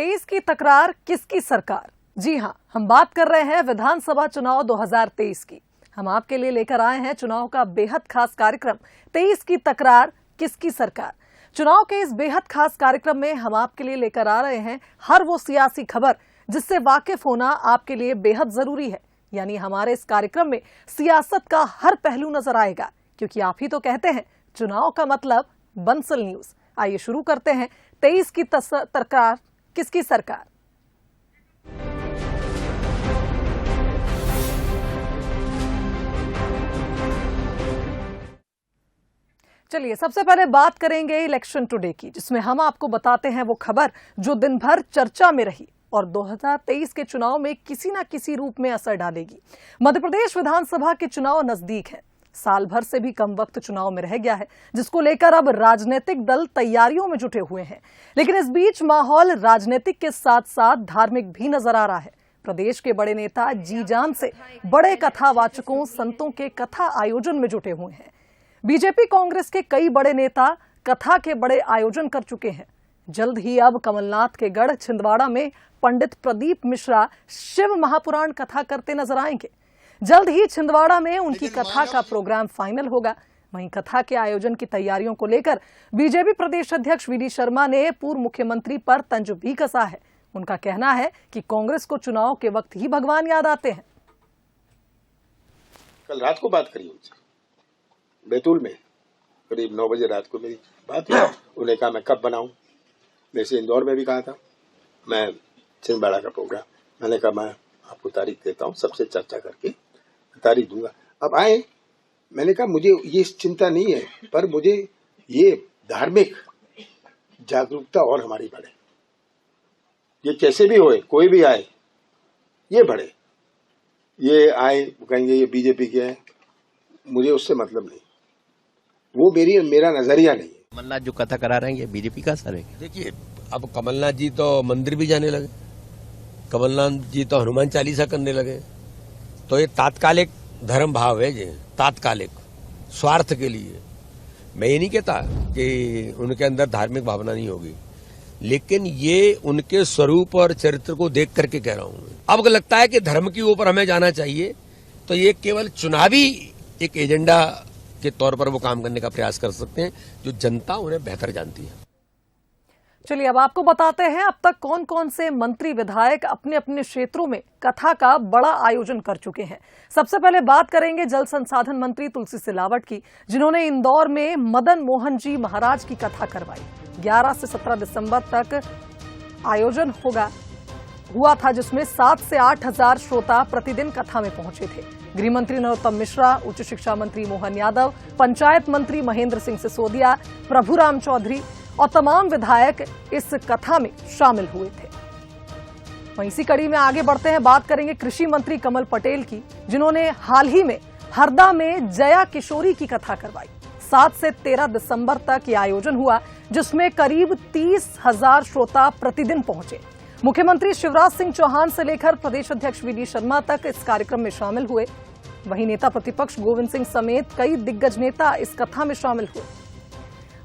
23 की तकरार किसकी सरकार। जी हां, हम बात कर रहे हैं विधानसभा चुनाव 2023 की। हम आपके लिए लेकर आए हैं चुनाव का बेहद खास कार्यक्रम 23 की तकरार किसकी सरकार। चुनाव के इस बेहद खास कार्यक्रम में हम आपके लिए लेकर आ रहे हैं हर वो सियासी खबर जिससे वाकिफ होना आपके लिए बेहद जरूरी है। यानी हमारे इस कार्यक्रम में सियासत का हर पहलू नजर आएगा, क्योंकि आप ही तो कहते हैं चुनाव का मतलब बंसल न्यूज। आइए शुरू करते हैं 23 की तकरार किसकी सरकार। चलिए सबसे पहले बात करेंगे इलेक्शन टुडे की, जिसमें हम आपको बताते हैं वो खबर जो दिन भर चर्चा में रही और 2023 के चुनाव में किसी न किसी रूप में असर डालेगी। मध्य प्रदेश विधानसभा के चुनाव नजदीक है, साल भर से भी कम वक्त चुनाव में रह गया है, जिसको लेकर अब राजनीतिक दल तैयारियों में जुटे हुए हैं। लेकिन इस बीच माहौल राजनीतिक के साथ साथ धार्मिक भी नजर आ रहा है। प्रदेश के बड़े नेता जी जान से बड़े कथावाचकों संतों के कथा आयोजन में जुटे हुए हैं। बीजेपी कांग्रेस के कई बड़े नेता कथा के बड़े आयोजन कर चुके हैं। जल्द ही अब कमलनाथ के गढ़ छिंदवाड़ा में पंडित प्रदीप मिश्रा शिव महापुराण कथा करते नजर आएंगे। जल्द ही छिंदवाड़ा में उनकी कथा का प्रोग्राम फाइनल होगा। वहीं कथा के आयोजन की तैयारियों को लेकर बीजेपी प्रदेश अध्यक्ष वी डी शर्मा ने पूर्व मुख्यमंत्री पर तंज भी कसा है। उनका कहना है कि कांग्रेस को चुनाव के वक्त ही भगवान याद आते हैं। कल रात को बात करी उनसे बैतूल में, करीब 9 बजे रात को मेरी बात हुई। उन्हें कहा मैं कब बनाऊं। वैसे इंदौर में भी कहा था मैं छिंदवाड़ा का प्रोग्राम, मैंने कहा मैं आपको तारीख देता हूं, सबसे चर्चा करके तारीख दूंगा। अब आए, मैंने कहा मुझे ये चिंता नहीं है, पर मुझे ये धार्मिक जागरूकता और हमारी बढ़े। ये कैसे भी होए, कोई भी आए ये बढ़े। ये आए कहेंगे ये बीजेपी के है, मुझे उससे मतलब नहीं, वो मेरा नजरिया नहीं है। कमलनाथ जो कथा करा रहे हैं ये बीजेपी का असर है। देखिए अब कमलनाथ जी तो मंदिर भी जाने लगे, कमलनाथ जी तो हनुमान चालीसा करने लगे। तो ये तात्कालिक धर्म भाव है, ये तात्कालिक स्वार्थ के लिए। मैं ये नहीं कहता कि उनके अंदर धार्मिक भावना नहीं होगी, लेकिन ये उनके स्वरूप और चरित्र को देख करके कह रहा हूं। अब लगता है कि धर्म के ऊपर हमें जाना चाहिए, तो ये केवल चुनावी एक एजेंडा के तौर पर वो काम करने का प्रयास कर सकते हैं, जो जनता उन्हें बेहतर जानती है। चलिए अब आपको बताते हैं अब तक कौन कौन से मंत्री विधायक अपने अपने क्षेत्रों में कथा का बड़ा आयोजन कर चुके हैं। सबसे पहले बात करेंगे जल संसाधन मंत्री तुलसी सिलावट की, जिन्होंने इंदौर में मदन मोहन जी महाराज की कथा करवाई। 11 से 17 दिसंबर तक आयोजन हुआ था, जिसमें 7 से 8 हजार श्रोता प्रतिदिन कथा में पहुंचे थे। गृह मंत्री नरोत्तम मिश्रा, उच्च शिक्षा मंत्री मोहन यादव, पंचायत मंत्री महेंद्र सिंह सिसोदिया, प्रभुराम चौधरी और तमाम विधायक इस कथा में शामिल हुए थे। वहीं इसी कड़ी में आगे बढ़ते हैं, बात करेंगे कृषि मंत्री कमल पटेल की, जिन्होंने हाल ही में हरदा में जया किशोरी की कथा करवाई। 7 से 13 दिसंबर तक ये आयोजन हुआ, जिसमें करीब 30 हजार श्रोता प्रतिदिन पहुंचे। मुख्यमंत्री शिवराज सिंह चौहान से लेकर प्रदेश अध्यक्ष वी डी शर्मा तक इस कार्यक्रम में शामिल हुए। वहीं नेता प्रतिपक्ष गोविंद सिंह समेत कई दिग्गज नेता इस कथा में शामिल हुए।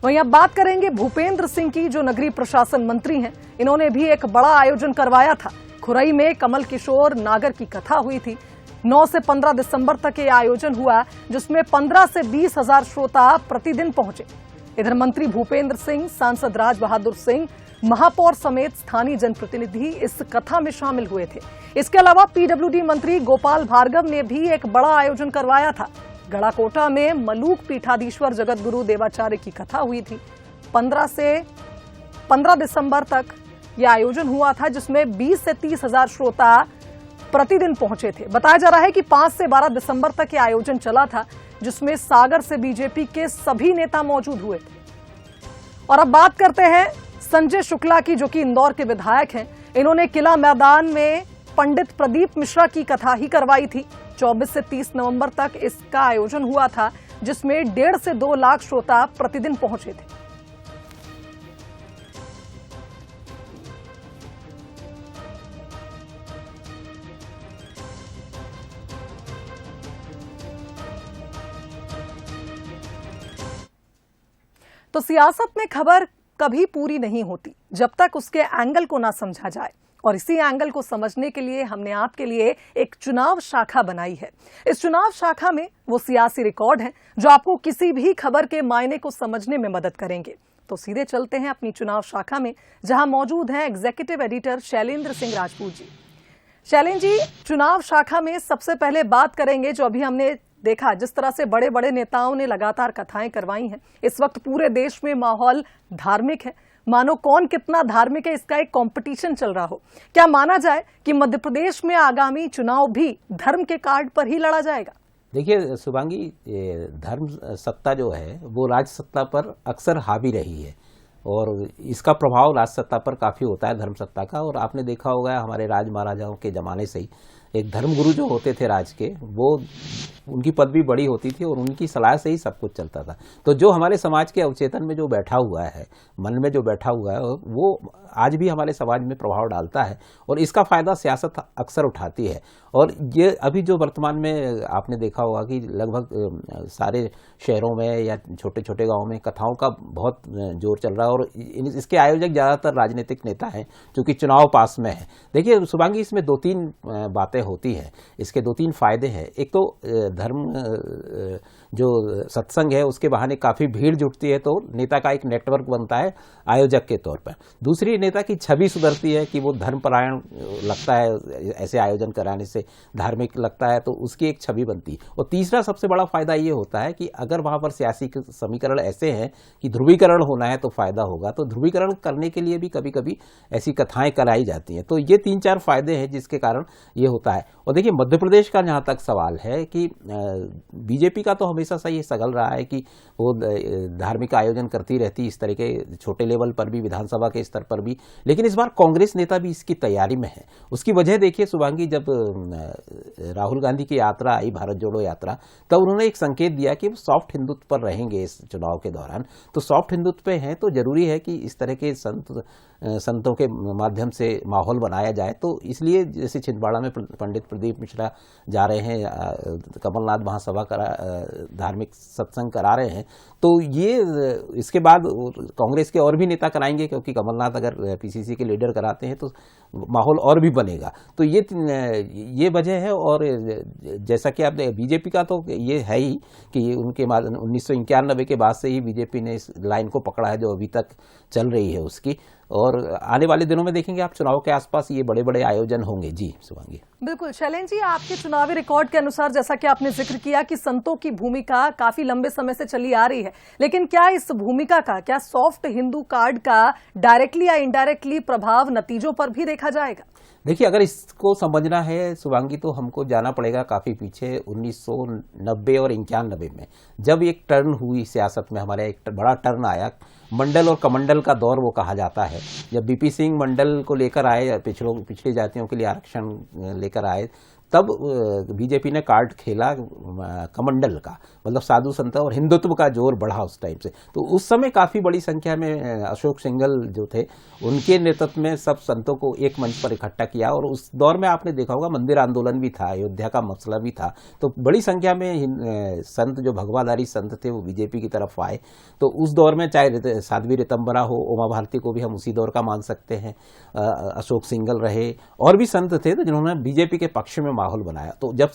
वहीं अब बात करेंगे भूपेंद्र सिंह की, जो नगरीय प्रशासन मंत्री हैं। इन्होंने भी एक बड़ा आयोजन करवाया था। खुरई में कमल किशोर नागर की कथा हुई थी। 9 से 15 दिसंबर तक ये आयोजन हुआ, जिसमें 15 से 20 हजार श्रोता प्रतिदिन पहुंचे। इधर मंत्री भूपेंद्र सिंह, सांसद राज बहादुर सिंह, महापौर समेत स्थानीय जनप्रतिनिधि इस कथा में शामिल हुए थे। इसके अलावा पीडब्ल्यूडी मंत्री गोपाल भार्गव ने भी एक बड़ा आयोजन करवाया था। गड़ाकोटा में मलूक पीठाधीश्वर जगत गुरु देवाचार्य की कथा हुई थी। 15 से 15 दिसंबर तक यह आयोजन हुआ था, जिसमें 20 से 30 हजार श्रोता प्रतिदिन पहुंचे थे। बताया जा रहा है कि 5 से 12 दिसंबर तक यह आयोजन चला था, जिसमें सागर से बीजेपी के सभी नेता मौजूद हुए थे। और अब बात करते हैं संजय शुक्ला की, जो कि इंदौर के विधायक हैं। इन्होंने किला मैदान में पंडित प्रदीप मिश्रा की कथा ही करवाई थी। 24 से 30 नवंबर तक इसका आयोजन हुआ था, जिसमें 1.5 से 2 लाख श्रोता प्रतिदिन पहुंचे थे। तो सियासत में खबर कभी पूरी नहीं होती जब तक उसके एंगल को ना समझा जाए। और इसी एंगल को समझने के लिए हमने आपके लिए एक चुनाव शाखा बनाई है। इस चुनाव शाखा में वो सियासी रिकॉर्ड हैं जो आपको किसी भी खबर के मायने को समझने में मदद करेंगे। तो सीधे चलते हैं अपनी चुनाव शाखा में, जहां मौजूद हैं एग्जीक्यूटिव एडिटर शैलेंद्र सिंह राजपूत जी। शैलेंद्र जी, चुनाव शाखा में सबसे पहले बात करेंगे जो अभी हमने देखा, जिस तरह से बड़े बड़े नेताओं ने लगातार कथाएं करवाई हैं। इस वक्त पूरे देश में माहौल धार्मिक है, मानो कौन कितना धार्मिक है इसका एक कंपटीशन चल रहा हो। क्या माना जाए कि मध्य प्रदेश में आगामी चुनाव भी धर्म के कार्ड पर ही लड़ा जाएगा? देखिए शुभांगी, धर्म सत्ता जो है वो राज सत्ता पर अक्सर हावी रही है और इसका प्रभाव राज सत्ता पर काफ़ी होता है, धर्म सत्ता का। और आपने देखा होगा हमारे राज महाराजाओं के ज़माने से ही एक धर्मगुरु जो होते थे राज के, वो उनकी पदवी बड़ी होती थी और उनकी सलाह से ही सब कुछ चलता था। तो जो हमारे समाज के अवचेतन में जो बैठा हुआ है, मन में जो बैठा हुआ है, वो आज भी हमारे समाज में प्रभाव डालता है और इसका फ़ायदा सियासत अक्सर उठाती है। और ये अभी जो वर्तमान में आपने देखा होगा कि लगभग सारे शहरों में या छोटे छोटे गाँव में कथाओं का बहुत जोर चल रहा है और इसके आयोजक ज़्यादातर राजनीतिक नेता हैं क्योंकि चुनाव पास में है। देखिए शुभांगी, इसमें दो तीन बातें होती है, इसके दो तीन फायदे हैं। एक तो धर्म जो सत्संग है उसके बहाने काफ़ी भीड़ जुटती है तो नेता का एक नेटवर्क बनता है आयोजक के तौर पर। दूसरी, नेता की छवि सुधरती है कि वो धर्मपरायण लगता है, ऐसे आयोजन कराने से धार्मिक लगता है तो उसकी एक छवि बनती है। और तीसरा सबसे बड़ा फायदा ये होता है कि अगर वहाँ पर सियासी समीकरण ऐसे हैं कि ध्रुवीकरण होना है तो फायदा होगा, तो ध्रुवीकरण करने के लिए भी कभी कभी ऐसी कथाएं कराई जाती हैं। तो ये तीन चार फायदे हैं जिसके कारण ये होता है। और देखिए मध्य प्रदेश का जहाँ तक सवाल है कि बीजेपी का तो हमेशा से ये सगल रहा है कि वो धार्मिक आयोजन करती रहती इस तरह के छोटे लेवल पर भी, विधानसभा के स्तर पर भी। लेकिन इस बार कांग्रेस नेता भी इसकी तैयारी में है। उसकी वजह देखिए शुभांगी, जब राहुल गांधी की यात्रा आई, भारत जोड़ो यात्रा, तब उन्होंने एक संकेत दिया कि वो सॉफ्ट हिंदुत्व पर रहेंगे इस चुनाव के दौरान। तो सॉफ्ट हिंदुत्व पे हैं तो जरूरी है कि इस तरह के संतों के माध्यम से माहौल बनाया जाए। तो इसलिए जैसे छिंदवाड़ा में पंडित प्रदीप मिश्रा जा रहे हैं, कमलनाथ महासभा करा, धार्मिक सत्संग करा रहे हैं, तो ये इसके बाद कांग्रेस के और भी नेता कराएंगे क्योंकि कमलनाथ अगर पीसीसी के लीडर कराते हैं तो माहौल और भी बनेगा। तो ये वजह है। और जैसा कि आप बीजेपी का तो ये है ही कि उनके 1991 के बाद से ही बीजेपी ने इस लाइन को पकड़ा है जो अभी तक चल रही है उसकी। और आने वाले दिनों में देखेंगे आप चुनाव के आसपास ये बड़े बड़े आयोजन होंगे। जी शुभांगी, बिल्कुल। शैलेंद्र जी, आपके चुनावी रिकॉर्ड के अनुसार जैसा कि आपने जिक्र किया कि संतों की भूमिका काफी लंबे समय से चली आ रही है, लेकिन क्या इस भूमिका का, क्या सॉफ्ट हिंदू कार्ड का डायरेक्टली या इनडायरेक्टली प्रभाव नतीजों पर भी देखा जाएगा? देखिए अगर इसको समझना है शुभांगी तो हमको जाना पड़ेगा काफ़ी पीछे 1990 और 91 में, जब एक टर्न हुई सियासत में, हमारे एक बड़ा टर्न आया, मंडल और कमंडल का दौर वो कहा जाता है। जब बीपी सिंह मंडल को लेकर आए, पिछड़ी जातियों के लिए आरक्षण लेकर आए, तब बीजेपी ने कार्ड खेला कमंडल का, मतलब साधु संत और हिंदुत्व का जोर बढ़ा उस टाइम से। तो उस समय काफ़ी बड़ी संख्या में अशोक सिंघल जो थे उनके नेतृत्व में सब संतों को एक मंच पर इकट्ठा किया। और उस दौर में आपने देखा होगा मंदिर आंदोलन भी था, अयोध्या का मसला भी था। तो बड़ी संख्या में संत जो भगवाधारी संत थे वो बीजेपी की तरफ आए। तो उस दौर में चाहे साध्वी रितंबरा हो, उमा भारती को भी हम उसी दौर का मान सकते हैं, अशोक सिंघल रहे, और भी संत थे जिन्होंने बीजेपी के पक्ष में माहौल बनाया। तो जब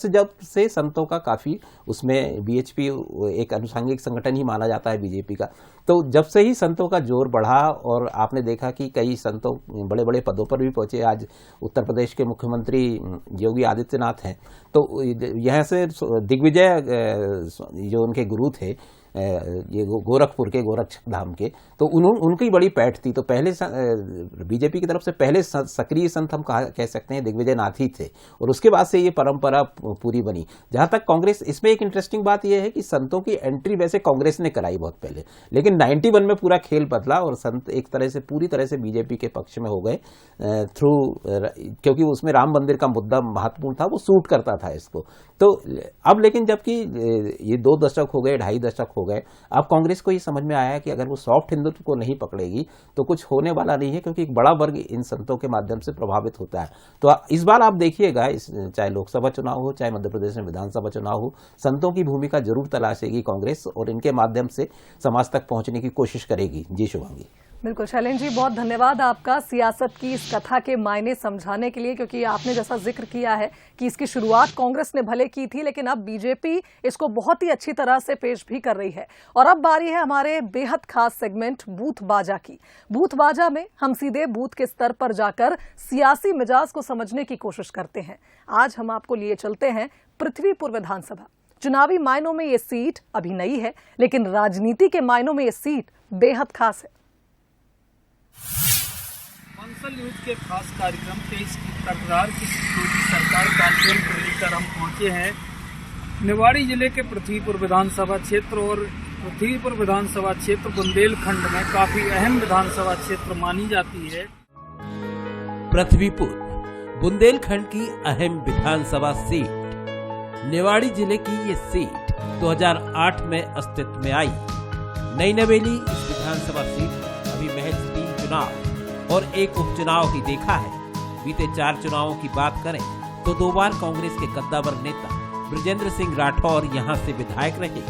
से संतों का काफी, उसमें बीएचपी एक अनुषंगिक संगठन ही माना जाता है बीजेपी का, तो जब से ही संतों का जोर बढ़ा और आपने देखा कि कई संतों बड़े बड़े पदों पर भी पहुंचे। आज उत्तर प्रदेश के मुख्यमंत्री योगी आदित्यनाथ हैं, तो यहाँ से दिग्विजय जो उनके गुरु थे ये गोरखपुर के, गोरक्ष धाम के, तो उनकी बड़ी पैठ थी। तो पहले बीजेपी की तरफ से पहले सक्रिय संत हम कह सकते हैं दिग्विजय नाथ ही थे, और उसके बाद से ये परंपरा पूरी बनी। जहां तक कांग्रेस, इसमें एक इंटरेस्टिंग बात यह है कि संतों की एंट्री वैसे कांग्रेस ने कराई बहुत पहले, लेकिन 91 में पूरा खेल बदला और संत एक तरह से पूरी तरह से बीजेपी के पक्ष में हो गए थ्रू, क्योंकि उसमें राम मंदिर का मुद्दा महत्वपूर्ण था, वो सूट करता था इसको। तो अब लेकिन जबकि ये 2 दशक हो गए, 2.5 दशक हो गए, अब कांग्रेस को ये समझ में आया कि अगर वो सॉफ्ट हिंदुत्व को नहीं पकड़ेगी तो कुछ होने वाला नहीं है, क्योंकि एक बड़ा वर्ग इन संतों के माध्यम से प्रभावित होता है। तो इस बार आप देखिएगा, चाहे लोकसभा चुनाव हो, चाहे मध्य प्रदेश में विधानसभा चुनाव हो, संतों की भूमिका जरूर तलाशेगी कांग्रेस और इनके माध्यम से समाज तक पहुंचने की कोशिश करेगी। जी शुभांगी। बिल्कुल शैलेंद्र जी, बहुत धन्यवाद आपका सियासत की इस कथा के मायने समझाने के लिए, क्योंकि आपने जैसा जिक्र किया है कि इसकी शुरुआत कांग्रेस ने भले की थी, लेकिन अब बीजेपी इसको बहुत ही अच्छी तरह से पेश भी कर रही है। और अब बारी है हमारे बेहद खास सेगमेंट बूथ बाजा की। बूथ बाजा में हम सीधे बूथ के स्तर पर जाकर सियासी मिजाज को समझने की कोशिश करते हैं। आज हम आपको लिए चलते हैं पृथ्वीपुर विधानसभा। चुनावी मायनों में ये सीट अभी नई है, लेकिन राजनीति के मायनों में ये सीट बेहद खास है। बंसल न्यूज के खास कार्यक्रम 23 की तकरार की सरकार कार्यक्रम को लेकर हम पहुंचे हैं निवाड़ी जिले के पृथ्वीपुर विधानसभा क्षेत्र। और पृथ्वीपुर विधानसभा क्षेत्र बुंदेलखंड में काफी अहम विधानसभा क्षेत्र मानी जाती है। पृथ्वीपुर बुंदेलखंड की अहम विधानसभा सीट। निवाड़ी जिले की ये सीट 2008 में अस्तित्व में आई। नई नवेली इस विधानसभा सीट अभी महज 3 चुनाव और एक उपचुनाव ही देखा है। बीते 4 चुनावों की बात करें तो 2 बार कांग्रेस के कद्दावर नेता बृजेंद्र सिंह राठौर यहां से विधायक रहे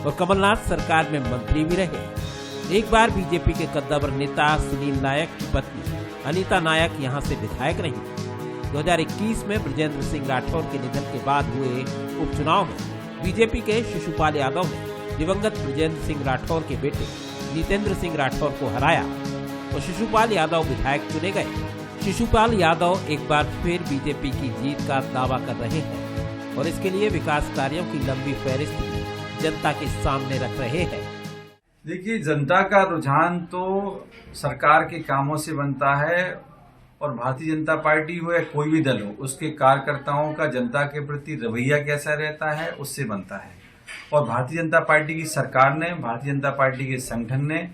और कमलनाथ सरकार में मंत्री भी रहे। एक बार बीजेपी के कद्दावर नेता सुनील नायक की पत्नी अनीता नायक यहां से विधायक रही। 2021 में बृजेंद्र सिंह राठौर के निधन के बाद हुए उपचुनाव में बीजेपी के शिशुपाल यादव ने दिवंगत बृजेंद्र सिंह राठौर के बेटे नितेंद्र सिंह राठौर को हराया और शिशुपाल यादव विधायक चुने गए। शिशुपाल यादव एक बार फिर बीजेपी की जीत का दावा कर रहे हैं और इसके लिए विकास कार्यों की लंबी फहरिस्त भी जनता के सामने रख रहे हैं। देखिए, जनता का रुझान तो सरकार के कामों से बनता है और भारतीय जनता पार्टी हो या कोई भी दल हो, उसके कार्यकर्ताओं का जनता के प्रति रवैया कैसा रहता है उससे बनता है। और भारतीय जनता पार्टी की सरकार ने, भारतीय जनता पार्टी के संगठन ने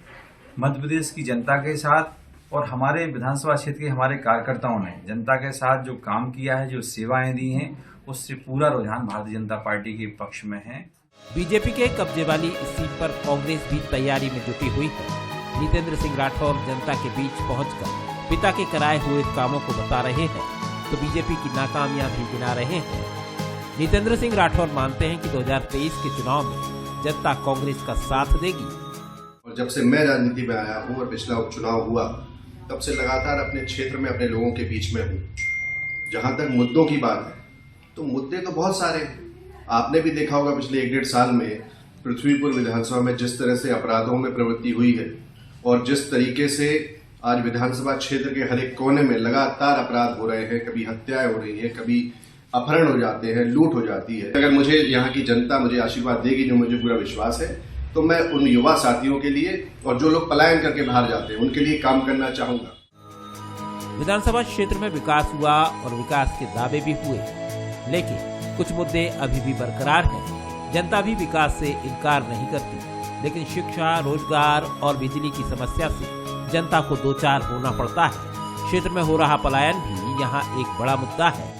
मध्य प्रदेश की जनता के साथ और हमारे विधानसभा क्षेत्र के हमारे कार्यकर्ताओं ने जनता के साथ जो काम किया है, जो सेवाएं दी हैं, उससे पूरा रुझान भारतीय जनता पार्टी के पक्ष में है। बीजेपी के कब्जे वाली इस सीट पर कांग्रेस भी तैयारी में जुटी हुई है। नितेंद्र सिंह राठौर जनता के बीच पहुंचकर पिता के कराए हुए कामों को बता रहे हैं तो बीजेपी की नाकामियां भी गिना रहे हैं। नितेंद्र सिंह राठौर मानते हैं कि 2023 के चुनाव में जनता कांग्रेस का साथ देगी। और जब से मैं राजनीति में आया हूं और पिछला उपचुनाव हुआ, तब से लगातार अपने क्षेत्र में अपने लोगों के बीच में हूं। जहां तक मुद्दों की बात है तो मुद्दे तो बहुत सारे हैं। आपने भी देखा होगा पिछले 1-1.5 साल में पृथ्वीपुर विधानसभा में जिस तरह से अपराधों में प्रवृत्ति हुई है और जिस तरीके से आज विधानसभा क्षेत्र के हर एक कोने में लगातार अपराध हो रहे हैं, कभी हत्याएं हो रही हैं, कभी अपहरण हो जाते हैं, लूट हो जाती है। अगर मुझे यहाँ की जनता मुझे आशीर्वाद देगी, जो मुझे पूरा विश्वास है, तो मैं उन युवा साथियों के लिए और जो लोग पलायन करके बाहर जाते हैं उनके लिए काम करना चाहूंगा। विधानसभा क्षेत्र में विकास हुआ और विकास के दावे भी हुए, लेकिन कुछ मुद्दे अभी भी बरकरार हैं। जनता भी विकास से इनकार नहीं करती, लेकिन शिक्षा, रोजगार और बिजली की समस्या से जनता को दो चार होना पड़ता है। क्षेत्र में हो रहा पलायन भी यहाँ एक बड़ा मुद्दा है।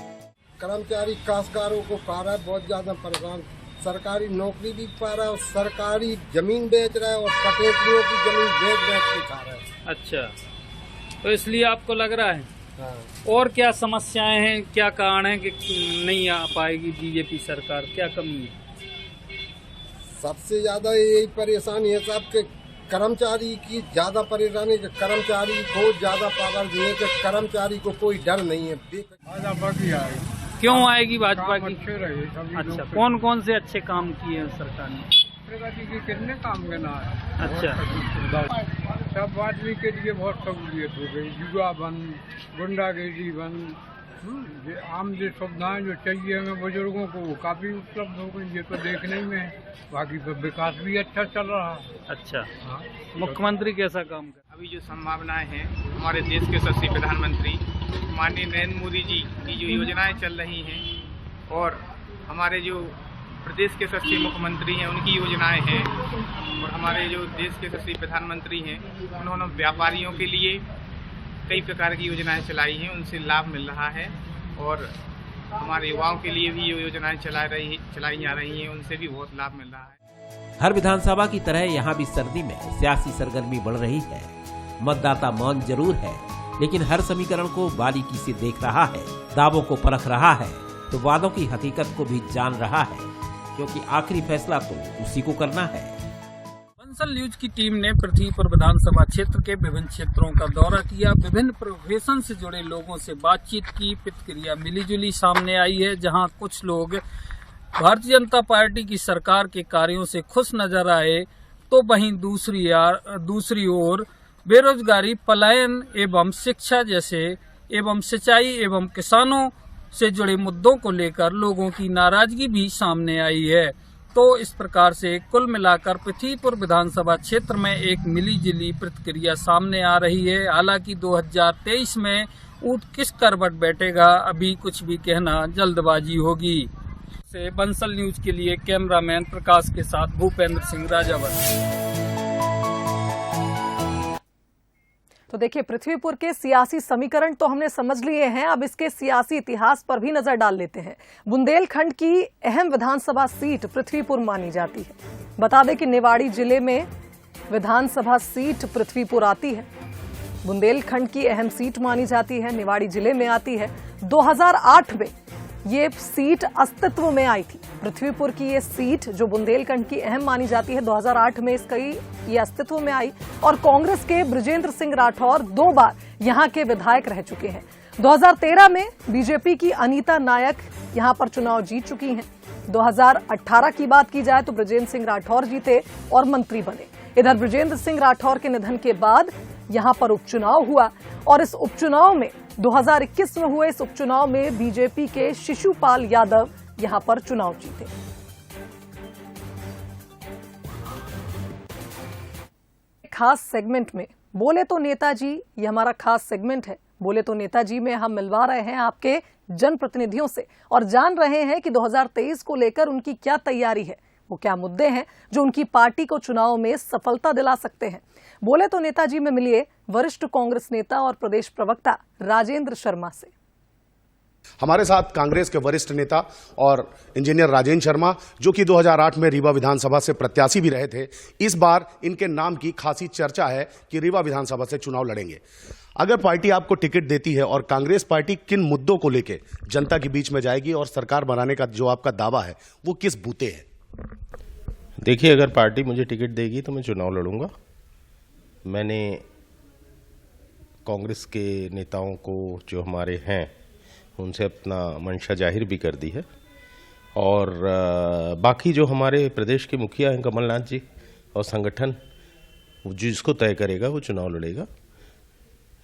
कर्मचारी काश्तकारों को पा रहा है बहुत ज्यादा परेशान, सरकारी नौकरी भी पा रहा है और सरकारी जमीन बेच रहा है और पटेटियों की जमीन बेच के खा रहा है। अच्छा, तो इसलिए आपको लग रहा है? हाँ। और क्या समस्याएं हैं, क्या कारण है कि नहीं आ पाएगी बीजेपी सरकार, क्या कमी है? सबसे ज्यादा यही परेशानी है साहब के कर्मचारी की ज्यादा परेशानी, कर्मचारी को ज्यादा पावर दिए कि कर्मचारी को कोई डर नहीं है। क्यों आएगी भाजपा की? अच्छा, कौन कौन से अच्छे काम किए हैं सरकार ने? प्रगति के कितने काम करना है। अच्छा, सब आदमी के लिए बहुत सहूलियत हो गई, युवा बंद, गुंडागर्दी बंद, आम जो सुविधाएं जो चाहिए हमें बुजुर्गों को वो काफी उपलब्ध हो गई। ये तो देखने में है, बाकी तो विकास भी अच्छा चल रहा है। अच्छा, हाँ। मुख्यमंत्री कैसा काम कर? अभी जो संभावनाएं हैं, हमारे देश के यशस्वी प्रधानमंत्री माननीय नरेंद्र मोदी जी की जो योजनाएं चल रही हैं और हमारे जो प्रदेश के यशस्वी मुख्यमंत्री हैं उनकी योजनाएं हैं और हमारे जो देश के यशस्वी प्रधानमंत्री हैं उन्होंने व्यापारियों के लिए कई प्रकार की योजनाएं चलाई हैं, उनसे लाभ मिल रहा है और हमारे युवाओं के लिए भी ये योजनाएं चलाई जा रही हैं, उनसे भी बहुत लाभ मिल रहा है। हर विधानसभा की तरह यहाँ भी सर्दी में सियासी सरगर्मी बढ़ रही है। मतदाता मौन जरूर है, लेकिन हर समीकरण को बारीकी से देख रहा है, दावों को परख रहा है, तो वादों की हकीकत को भी जान रहा है, क्योंकि आखिरी फैसला तो उसी को करना है। बंसल न्यूज की टीम ने पृथ्वीपुर विधानसभा क्षेत्र के विभिन्न क्षेत्रों का दौरा किया, विभिन्न प्रोफेशन से जुड़े लोगों से बातचीत की। प्रतिक्रिया मिलीजुली सामने आई है, जहां कुछ लोग भारतीय जनता पार्टी की सरकार के कार्यों से खुश नजर आए, तो वहीं दूसरी ओर बेरोजगारी, पलायन एवं शिक्षा जैसे एवं सिंचाई एवं किसानों से जुड़े मुद्दों को लेकर लोगों की नाराजगी भी सामने आई है। तो इस प्रकार से कुल मिलाकर पृथ्वीपुर विधानसभा क्षेत्र में एक मिलीजुली प्रतिक्रिया सामने आ रही है। हालांकि 2023 में ऊंट किस करवट बैठेगा, अभी कुछ भी कहना जल्दबाजी होगी। से बंसल न्यूज के लिए कैमरामैन प्रकाश के साथ भूपेंद्र सिंह राजावत। तो देखिए, पृथ्वीपुर के सियासी समीकरण तो हमने समझ लिए हैं, अब इसके सियासी इतिहास पर भी नजर डाल लेते हैं। बुंदेलखंड की अहम विधानसभा सीट पृथ्वीपुर मानी जाती है। बता दें कि निवाड़ी जिले में विधानसभा सीट पृथ्वीपुर आती है। बुंदेलखंड की अहम सीट मानी जाती है, निवाड़ी जिले में आती है। 2008 में ये सीट अस्तित्व में आई थी। पृथ्वीपुर की ये सीट जो बुंदेलखंड की अहम मानी जाती है, 2008 में इसका ये अस्तित्व में आई और कांग्रेस के बृजेंद्र सिंह राठौर 2 बार यहां के विधायक रह चुके हैं। 2013 में बीजेपी की अनीता नायक यहां पर चुनाव जीत चुकी हैं। 2018 की बात की जाए तो बृजेंद्र सिंह राठौर जीते और मंत्री बने। इधर बृजेंद्र सिंह राठौर के निधन के बाद यहां पर उपचुनाव हुआ और इस उपचुनाव में 2021 में हुए इस उपचुनाव में बीजेपी के शिशुपाल यादव यहां पर चुनाव जीते। खास सेगमेंट में बोले तो नेताजी, ये हमारा खास सेगमेंट है। बोले तो नेताजी में हम मिलवा रहे हैं आपके जनप्रतिनिधियों से और जान रहे हैं कि 2023 को लेकर उनकी क्या तैयारी है, वो क्या मुद्दे हैं जो उनकी पार्टी को चुनाव में सफलता दिला सकते हैं। बोले तो नेताजी में मिलिए वरिष्ठ कांग्रेस नेता और प्रदेश प्रवक्ता राजेंद्र शर्मा से। हमारे साथ कांग्रेस के वरिष्ठ नेता और इंजीनियर राजेंद्र शर्मा, जो कि 2008 में रीवा विधानसभा से प्रत्याशी भी रहे थे। इस बार इनके नाम की खासी चर्चा है कि रीवा विधानसभा से चुनाव लड़ेंगे। अगर पार्टी आपको टिकट देती है और कांग्रेस पार्टी किन मुद्दों को लेकर जनता के बीच में जाएगी और सरकार बनाने का जो आपका दावा है वो किस बूते है? देखिए, अगर पार्टी मुझे टिकट देगी तो मैं चुनाव लड़ूंगा। मैंने कांग्रेस के नेताओं को जो हमारे हैं उनसे अपना मंशा जाहिर भी कर दी है और बाकी जो हमारे प्रदेश के मुखिया हैं कमलनाथ जी और संगठन, जिसको तय करेगा वो चुनाव लड़ेगा।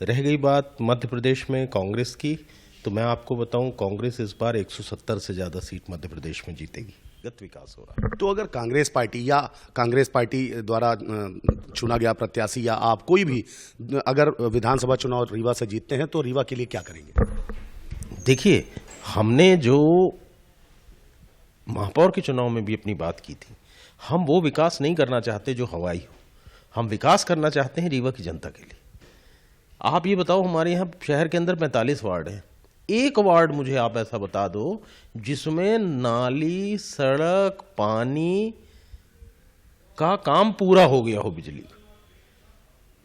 रह गई बात मध्य प्रदेश में कांग्रेस की, तो मैं आपको बताऊं कांग्रेस इस बार 170 से ज़्यादा सीट मध्य प्रदेश में जीतेगी। विकास हो रहा है। तो अगर कांग्रेस पार्टी द्वारा चुना गया प्रत्याशी या आप कोई भी अगर विधानसभा चुनाव रीवा से जीतते हैं तो रीवा के लिए क्या करेंगे? देखिए, हमने जो महापौर के चुनाव में भी अपनी बात की थी, हम वो विकास नहीं करना चाहते जो हवाई हो। हम विकास करना चाहते हैं रीवा की जनता के लिए। आप ये बताओ, हमारे यहाँ शहर के अंदर 45 वार्ड हैं, एक वार्ड मुझे आप ऐसा बता दो जिसमें नाली, सड़क, पानी का काम पूरा हो गया हो, बिजली।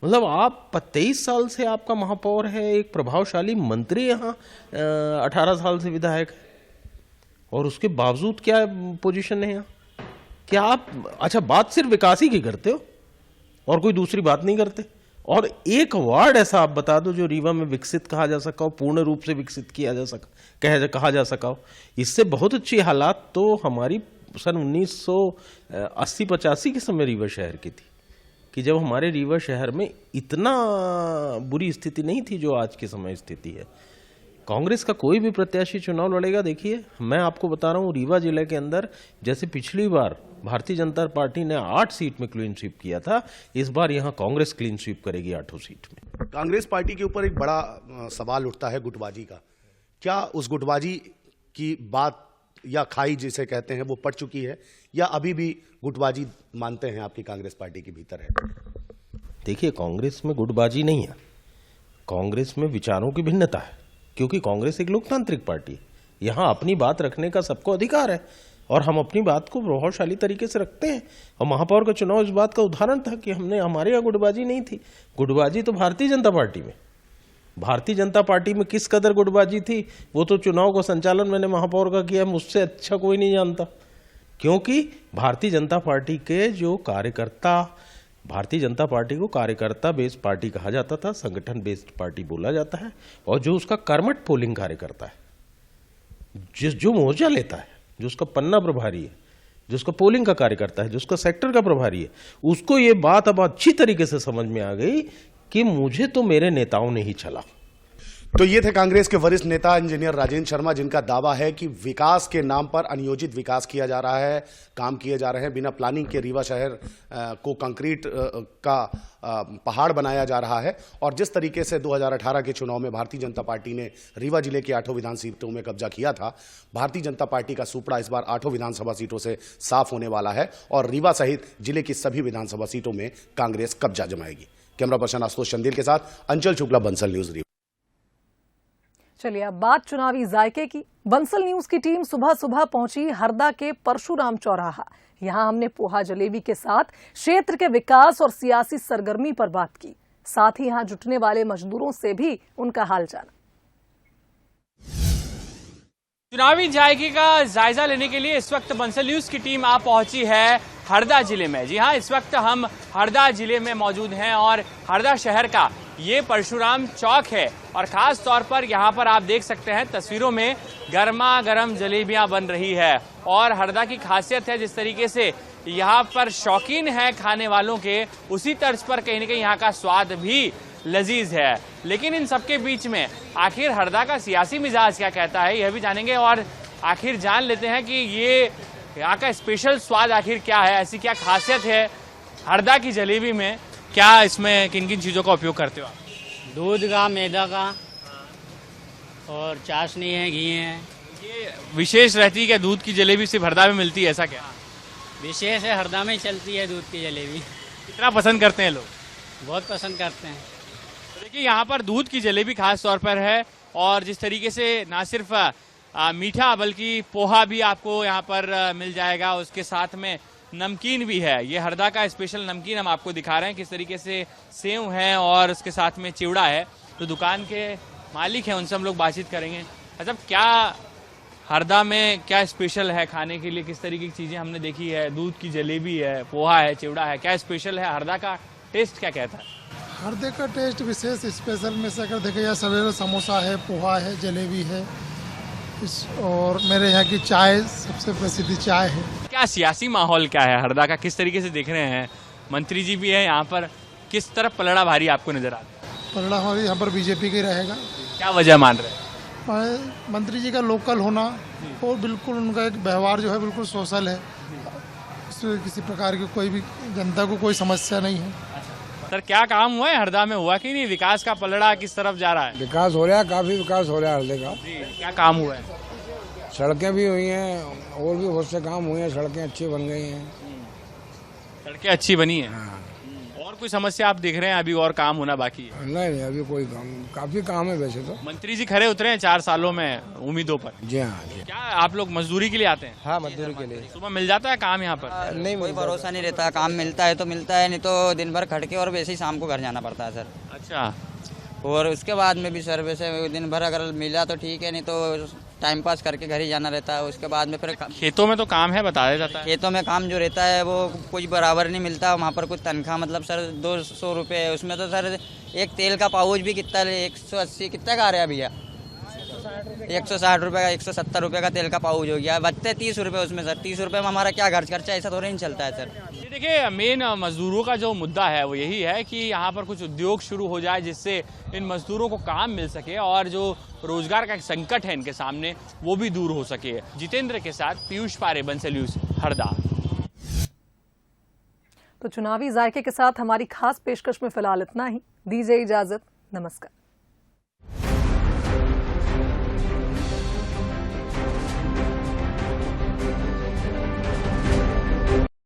मतलब आप 23 साल से आपका महापौर है, एक प्रभावशाली मंत्री यहाँ 18 साल से विधायक है और उसके बावजूद क्या पोजीशन है यहाँ? क्या आप अच्छा बात सिर्फ विकास ही की करते हो और कोई दूसरी बात नहीं करते? और एक वार्ड ऐसा आप बता दो जो रीवा में विकसित कहा जा सका हो, पूर्ण रूप से विकसित किया जा सका, कहा जा सका हो। इससे बहुत अच्छी हालात तो हमारी सन 1980-85 के समय रीवा शहर की थी, कि जब हमारे रीवा शहर में इतना बुरी स्थिति नहीं थी जो आज के समय स्थिति है। कांग्रेस का कोई भी प्रत्याशी चुनाव लड़ेगा। देखिए, मैं आपको बता रहा हूँ, रीवा जिले के अंदर जैसे पिछली बार भारतीय जनता पार्टी ने 8 सीट में क्लीन स्वीप किया था, इस बार यहाँ कांग्रेस क्लीन स्वीप करेगी 8 सीट में। कांग्रेस पार्टी के ऊपर एक बड़ा सवाल उठता है गुटबाजी का। क्या उस गुटबाजी की बात या खाई जिसे कहते हैं वो पड़ चुकी है या अभी भी गुटबाजी मानते हैं आपकी कांग्रेस पार्टी के भीतर है? देखिए, कांग्रेस में गुटबाजी नहीं है, कांग्रेस में विचारों की भिन्नता है, क्योंकि कांग्रेस एक लोकतांत्रिक पार्टी है। यहाँ अपनी बात रखने का सबको अधिकार है और हम अपनी बात को प्रभावशाली तरीके से रखते हैं। और महापौर का चुनाव इस बात का उदाहरण था कि हमारे यहाँ गुटबाजी नहीं थी। गुटबाजी तो भारतीय जनता पार्टी में किस कदर गुटबाजी थी वो तो चुनाव का संचालन मैंने महापौर का किया, मुझसे अच्छा कोई नहीं जानता। क्योंकि भारतीय जनता पार्टी के जो कार्यकर्ता भारतीय जनता पार्टी को कार्यकर्ता बेस्ड पार्टी कहा जाता था, संगठन बेस्ड पार्टी बोला जाता है, और जो उसका कर्मठ पोलिंग कार्यकर्ता है, जो मोर्चा लेता है, जो उसका पन्ना प्रभारी है, जो उसका पोलिंग का कार्यकर्ता है, जो उसका सेक्टर का प्रभारी है, उसको ये बात अब अच्छी तरीके से समझ में आ गई कि मुझे तो मेरे नेताओं ने ही चला। तो ये थे कांग्रेस के वरिष्ठ नेता इंजीनियर राजेंद्र शर्मा, जिनका दावा है कि विकास के नाम पर अनियोजित विकास किया जा रहा है, काम किए जा रहे हैं, बिना प्लानिंग के रीवा शहर को कंक्रीट का पहाड़ बनाया जा रहा है। और जिस तरीके से 2018 के चुनाव में भारतीय जनता पार्टी ने रीवा जिले की 8 विधानसभा सीटों में कब्जा किया था, भारतीय जनता पार्टी का सुपड़ा इस बार 8 विधानसभा सीटों से साफ होने वाला है और रीवा सहित जिले की सभी विधानसभा सीटों में कांग्रेस कब्जा जमाएगी। कैमरा पर्सन आशुतोष चंदेल के साथ अंचल शुक्ला, बंसल न्यूज रीवा। चलिए अब बात चुनावी जायके की। बंसल न्यूज की टीम सुबह सुबह पहुंची हरदा के परशुराम चौराहा। यहां हमने पोहा जलेबी के साथ क्षेत्र के विकास और सियासी सरगर्मी पर बात की, साथ ही यहां जुटने वाले मजदूरों से भी उनका हाल जाना। चुनावी जायके का जायजा लेने के लिए इस वक्त बंसल न्यूज की टीम आ पहुंची है हरदा जिले में। जी हां, इस वक्त हम हरदा जिले में मौजूद हैं और हरदा शहर का ये परशुराम चौक है और खास तौर पर यहाँ पर आप देख सकते हैं तस्वीरों में गर्मा गर्म जलेबियां बन रही है। और हरदा की खासियत है जिस तरीके से यहाँ पर शौकीन है खाने वालों के, उसी तर्ज पर कहीं न कहीं यहाँ का स्वाद भी लजीज है। लेकिन इन सबके बीच में आखिर हरदा का सियासी मिजाज क्या कहता है, यह भी जानेंगे और आखिर जान लेते हैं कि ये यहाँ का स्पेशल स्वाद आखिर क्या है, ऐसी क्या खासियत है हरदा की जलेबी में। क्या इसमें किन किन चीज़ों का उपयोग करते हो आप? दूध का, मैदा का और चाशनी है, घी है। ये विशेष रहती है क्या दूध की जलेबी सिर्फ हरदा में मिलती है, ऐसा क्या? विशेष है, हरदा में ही चलती है दूध की जलेबी। कितना पसंद करते हैं लोग? बहुत पसंद करते हैं। तो देखिए यहाँ पर दूध की जलेबी खास तौर पर है और जिस तरीके से ना सिर्फ मीठा बल्कि पोहा भी आपको यहाँ पर मिल जाएगा, उसके साथ में नमकीन भी है। ये हरदा का स्पेशल नमकीन हम आपको दिखा रहे हैं किस तरीके से सेव है और उसके साथ में चिवड़ा है। तो दुकान के मालिक हैं, उनसे हम लोग बातचीत करेंगे। अच्छा, क्या हरदा में क्या स्पेशल है खाने के लिए, किस तरीके की चीजें हमने देखी है? दूध की जलेबी है, पोहा है, चिवड़ा है, क्या स्पेशल है? हरदा का टेस्ट क्या कहता है? हरदे का टेस्ट विशेष स्पेशल में से अगर देखे जाए सवेरे समोसा है, पोहा है, जलेबी है और मेरे यहाँ की चाय सबसे प्रसिद्ध चाय है। क्या सियासी माहौल क्या है हरदा का, किस तरीके से देख रहे हैं? मंत्री जी भी है यहाँ पर, किस तरफ पलड़ा भारी आपको नजर आता है? पलड़ा भारी यहाँ पर बीजेपी का रहेगा। क्या वजह मान रहे हैं? मंत्री जी का लोकल होना और बिल्कुल उनका एक व्यवहार जो है बिल्कुल सोशल है, इसमें किसी प्रकार की कोई भी जनता को कोई समस्या नहीं है। सर, क्या काम हुआ है हरदा में, हुआ कि नहीं? विकास का पलड़ा किस तरफ जा रहा है? विकास हो रहा है, काफी विकास हो रहा है हरदे का। क्या काम हुआ है? सड़कें भी हुई हैं और भी बहुत से काम हुए हैं, सड़कें अच्छी बन गई हैं। सड़कें अच्छी बनी है। और कोई समस्या आप देख रहे हैं अभी और काम होना बाकी है? नहीं, अभी कोई काम, काफी काम है वैसे तो। मंत्री जी खरे उतरे हैं 4 सालों में उम्मीदों पर। जी हाँ जी। क्या आप लोग मजदूरी के लिए आते हैं? हाँ, मजदूरी के लिए। सुबह मिल जाता है काम यहाँ पर? नहीं, कोई भरोसा नहीं रहता, काम मिलता है तो मिलता है, नहीं तो दिन भर खट के और वैसे ही शाम को घर जाना पड़ता है सर। अच्छा। और उसके बाद में भी सर वैसे दिन भर अगर मिला तो ठीक है, नहीं तो टाइम पास करके घर ही जाना रहता है। उसके बाद में फिर खेतों में तो काम है, बताया जाता है। खेतों में काम जो रहता है वो कुछ बराबर नहीं मिलता। वहाँ पर कुछ तनख्वाह मतलब सर 200 रुपये है, उसमें तो सर एक तेल का पाउच भी कितना 180 कितना का आ रहा है भैया? 160 रुपये का, 170 रुपये का तेल का पाउच हो गया, बचते 30 रुपये उसमें सर। 30 रुपये में हमारा क्या खर्चा, ऐसा थोड़ा नहीं चलता है सर। देखिए, मेन मजदूरों का जो मुद्दा है वो यही है कि यहाँ पर कुछ उद्योग शुरू हो जाए जिससे इन मजदूरों को काम मिल सके और जो रोजगार का संकट है इनके सामने वो भी दूर हो सके। जितेंद्र के साथ पीयूष पारे, बंसल न्यूज, हरदा। तो चुनावी जायके के साथ हमारी खास पेशकश में फिलहाल इतना ही। दीजिए इजाजत, नमस्कार।